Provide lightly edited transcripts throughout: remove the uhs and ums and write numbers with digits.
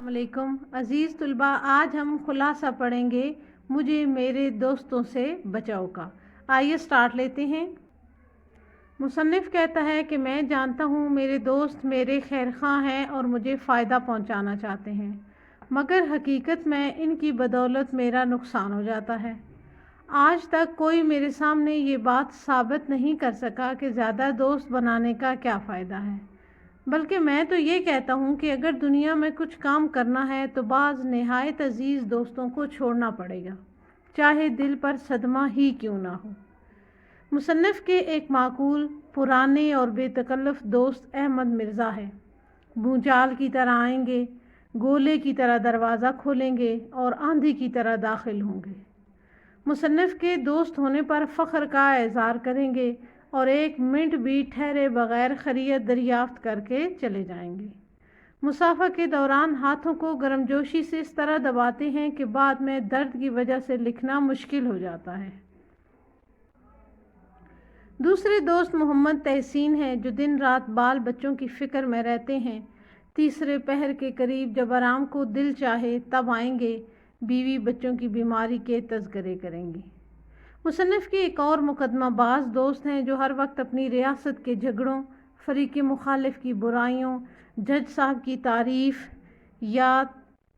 السلام علیکم عزیز طلباء، آج ہم خلاصہ پڑھیں گے مجھے میرے دوستوں سے بچاؤ کا۔ آئیے سٹارٹ لیتے ہیں۔ مصنف کہتا ہے کہ میں جانتا ہوں میرے دوست میرے خیر خواہ ہیں اور مجھے فائدہ پہنچانا چاہتے ہیں، مگر حقیقت میں ان کی بدولت میرا نقصان ہو جاتا ہے۔ آج تک کوئی میرے سامنے یہ بات ثابت نہیں کر سکا کہ زیادہ دوست بنانے کا کیا فائدہ ہے، بلکہ میں تو یہ کہتا ہوں کہ اگر دنیا میں کچھ کام کرنا ہے تو بعض نہایت عزیز دوستوں کو چھوڑنا پڑے گا، چاہے دل پر صدمہ ہی کیوں نہ ہو۔ مصنف کے ایک معقول، پرانے اور بے تکلف دوست احمد مرزا ہے۔ بھونچال کی طرح آئیں گے، گولے کی طرح دروازہ کھولیں گے اور آندھی کی طرح داخل ہوں گے۔ مصنف کے دوست ہونے پر فخر کا اظہار کریں گے اور ایک منٹ بھی ٹھہرے بغیر خیریت دریافت کر کے چلے جائیں گے۔ مسافہ کے دوران ہاتھوں کو گرمجوشی سے اس طرح دباتے ہیں کہ بعد میں درد کی وجہ سے لکھنا مشکل ہو جاتا ہے۔ دوسرے دوست محمد تحسین ہیں، جو دن رات بال بچوں کی فکر میں رہتے ہیں۔ تیسرے پہر کے قریب جب آرام کو دل چاہے تب آئیں گے، بیوی بچوں کی بیماری کے تذکرے کریں گے۔ مصنف کے ایک اور مقدمہ باز دوست ہیں، جو ہر وقت اپنی ریاست کے جھگڑوں، فریق مخالف کی برائیوں، جج صاحب کی تعریف یا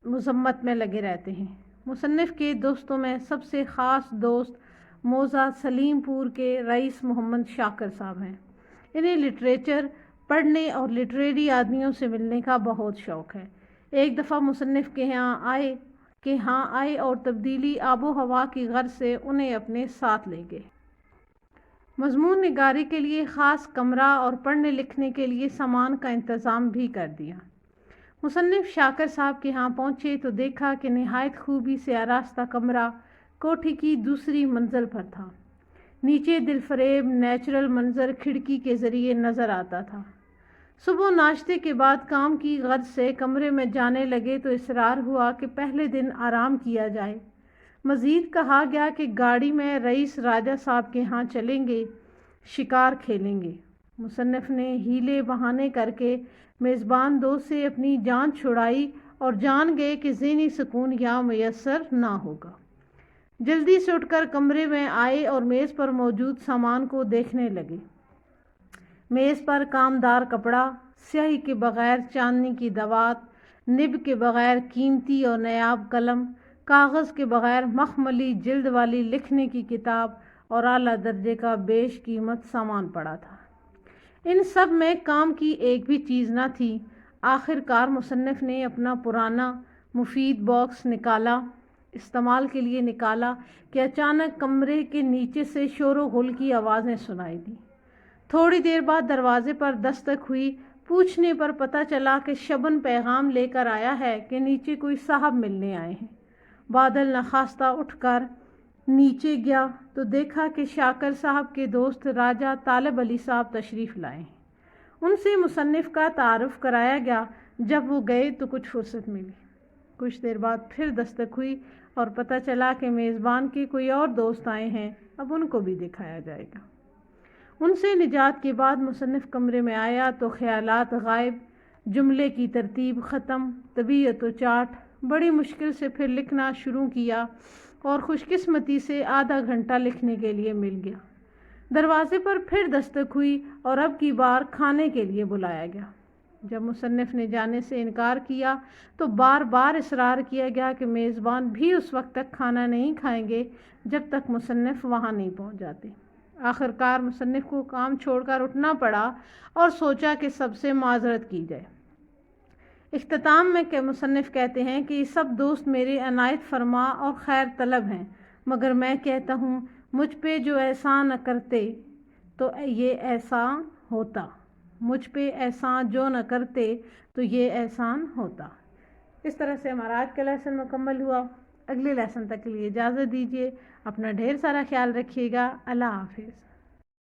مذمت میں لگے رہتے ہیں۔ مصنف کے دوستوں میں سب سے خاص دوست موضع سلیم پور کے رئیس محمد شاکر صاحب ہیں۔ انہیں لٹریچر پڑھنے اور لٹریری آدمیوں سے ملنے کا بہت شوق ہے۔ ایک دفعہ مصنف کے ہاں آئے اور تبدیلی آب و ہوا کی غرض سے انہیں اپنے ساتھ لے گئے۔ مضمون نگاری کے لیے خاص کمرہ اور پڑھنے لکھنے کے لیے سامان کا انتظام بھی کر دیا۔ مصنف شاکر صاحب کے ہاں پہنچے تو دیکھا کہ نہایت خوبی سے آراستہ کمرہ کوٹھی کی دوسری منزل پر تھا۔ نیچے دلفریب نیچرل منظر کھڑکی کے ذریعے نظر آتا تھا۔ صبح ناشتے کے بعد کام کی غرض سے کمرے میں جانے لگے تو اصرار ہوا کہ پہلے دن آرام کیا جائے۔ مزید کہا گیا کہ گاڑی میں رئیس راجہ صاحب کے ہاں چلیں گے، شکار کھیلیں گے۔ مصنف نے ہیلے بہانے کر کے میزبان دوست سے اپنی جان چھڑائی اور جان گئے کہ ذہنی سکون یا میسر نہ ہوگا۔ جلدی سے اٹھ کر کمرے میں آئے اور میز پر موجود سامان کو دیکھنے لگے۔ میز پر کامدار کپڑا، سیاہی کے بغیر چاندنی کی دوات، نب کے بغیر قیمتی اور نایاب قلم، کاغذ کے بغیر مخملی جلد والی لکھنے کی کتاب اور اعلیٰ درجے کا بیش قیمت سامان پڑا تھا۔ ان سب میں کام کی ایک بھی چیز نہ تھی۔ آخر کار مصنف نے اپنا پرانا مفید باکس نکالا، استعمال کے لیے نکالا کہ اچانک کمرے کے نیچے سے شور و غل کی آوازیں سنائی دیں۔ تھوڑی دیر بعد دروازے پر دستک ہوئی۔ پوچھنے پر پتہ چلا کہ شبن پیغام لے کر آیا ہے کہ نیچے کوئی صاحب ملنے آئے ہیں۔ بادل نخواستہ اٹھ کر نیچے گیا تو دیکھا کہ شاکر صاحب کے دوست راجہ طالب علی صاحب تشریف لائے ہیں۔ ان سے مصنف کا تعارف کرایا گیا۔ جب وہ گئے تو کچھ فرصت ملی۔ کچھ دیر بعد پھر دستک ہوئی اور پتہ چلا کہ میزبان کے کوئی اور دوست آئے ہیں، اب ان کو بھی دکھایا جائے گا۔ ان سے نجات کے بعد مصنف کمرے میں آیا تو خیالات غائب، جملے کی ترتیب ختم، طبیعت و چاٹ۔ بڑی مشکل سے پھر لکھنا شروع کیا اور خوش قسمتی سے آدھا گھنٹہ لکھنے کے لیے مل گیا۔ دروازے پر پھر دستک ہوئی اور اب کی بار کھانے کے لیے بلایا گیا۔ جب مصنف نے جانے سے انکار کیا تو بار بار اصرار کیا گیا کہ میزبان بھی اس وقت تک کھانا نہیں کھائیں گے جب تک مصنف وہاں نہیں پہنچ جاتے۔ آخر کار مصنف کو کام چھوڑ کر اٹھنا پڑا اور سوچا کہ سب سے معذرت کی جائے۔ اختتام میں مصنف کہتے ہیں کہ یہ سب دوست میرے عنایت فرما اور خیر طلب ہیں، مگر میں کہتا ہوں مجھ پہ جو احسان نہ کرتے تو یہ احسان ہوتا، مجھ پہ احسان جو نہ کرتے تو یہ احسان ہوتا۔ اس طرح سے ہمارا آج کا لیسن مکمل ہوا۔ اگلے لیسن تک کے لیے اجازت دیجیے۔ اپنا ڈھیر سارا خیال رکھیے گا۔ اللہ حافظ۔